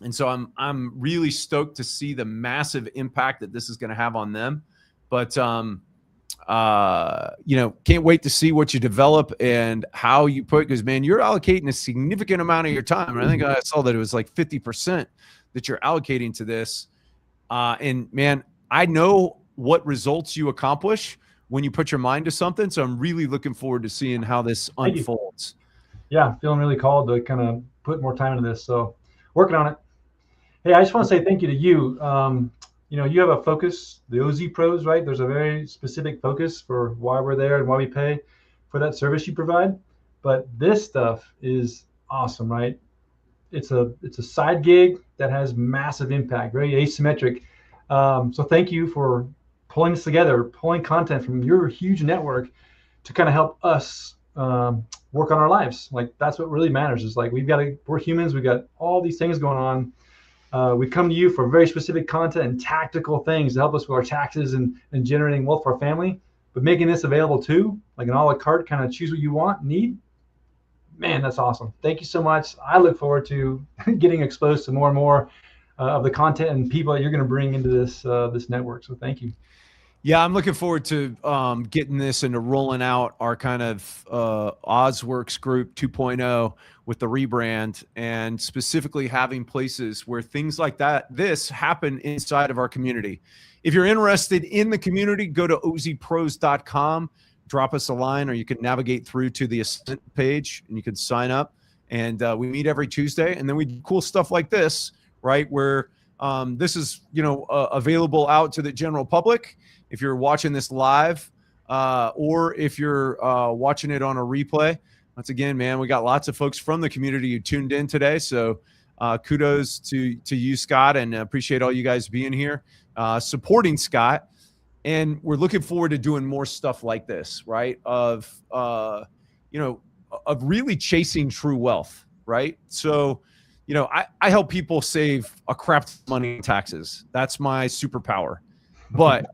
And so I'm really stoked to see the massive impact that this is going to have on them. But, can't wait to see what you develop and how you put, because, man, you're allocating a significant amount of your time. And I think I saw that it was like 50% that you're allocating to this. And, man, I know what results you accomplish when you put your mind to something. So I'm really looking forward to seeing how this unfolds. Yeah, feeling really called to kind of put more time into this. So working on it. Hey, I just want to say thank you to you. You have a focus, the OZ Pros, right? There's a very specific focus for why we're there and why we pay for that service you provide. But this stuff is awesome, right? It's a side gig that has massive impact, very asymmetric. So thank you for pulling this together, pulling content from your huge network to kind of help us work on our lives. Like that's what really matters. Is like we're humans. We got all these things going on. We come to you for very specific content and tactical things to help us with our taxes and generating wealth for our family. But making this available too, like an a la carte, kind of choose what you want, need. Man, that's awesome. Thank you so much. I look forward to getting exposed to more and more of the content and people that you're going to bring into this network. So thank you. Yeah, I'm looking forward to getting this into rolling out our kind of OzWorks Group 2.0 with the rebrand, and specifically having places where things like this happen inside of our community. If you're interested in the community, go to ozpros.com, drop us a line, or you can navigate through to the Ascent page and you can sign up. And we meet every Tuesday, and then we do cool stuff like this, right? Where this is, available out to the general public. If you're watching this live, or if you're watching it on a replay, once again, man, we got lots of folks from the community who tuned in today. So kudos to you, Scott, and appreciate all you guys being here, supporting Scott. And we're looking forward to doing more stuff like this, right? Of really chasing true wealth, right? So, I help people save a crap ton of money in taxes. That's my superpower. But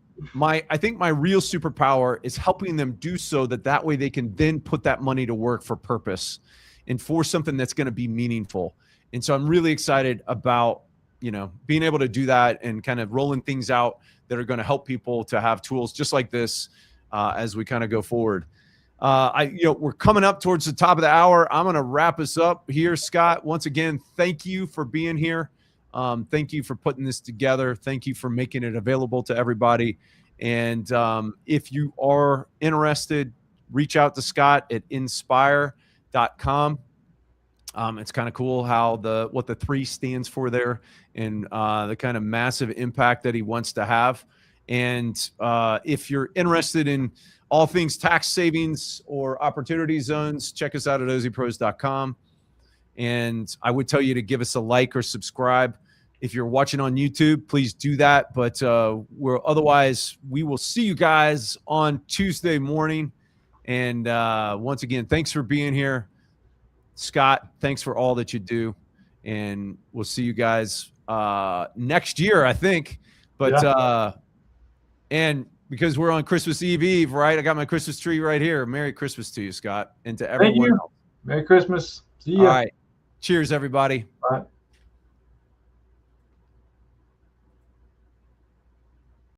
I think my real superpower is helping them do so that way they can then put that money to work for purpose and for something that's going to be meaningful. And so I'm really excited about, being able to do that and kind of rolling things out that are going to help people to have tools just like this as we kind of go forward. We're coming up towards the top of the hour. I'm going to wrap us up here, Scott. Once again, thank you for being here. Thank you for putting this together. Thank you for making it available to everybody. And if you are interested, reach out to Scott at inspire.com. It's kind of cool how what the 3 stands for there, and the kind of massive impact that he wants to have. And if you're interested in all things tax savings or opportunity zones, check us out at ozpros.com. And I would tell you to give us a like or subscribe. If you're watching on YouTube, please do that. But otherwise, we will see you guys on Tuesday morning. And once again, thanks for being here. Scott, thanks for all that you do. And we'll see you guys next year, I think. But yeah. And because we're on Christmas Eve, right? I got my Christmas tree right here. Merry Christmas to you, Scott, and to everyone else. Merry Christmas. See ya. All right. Cheers, everybody.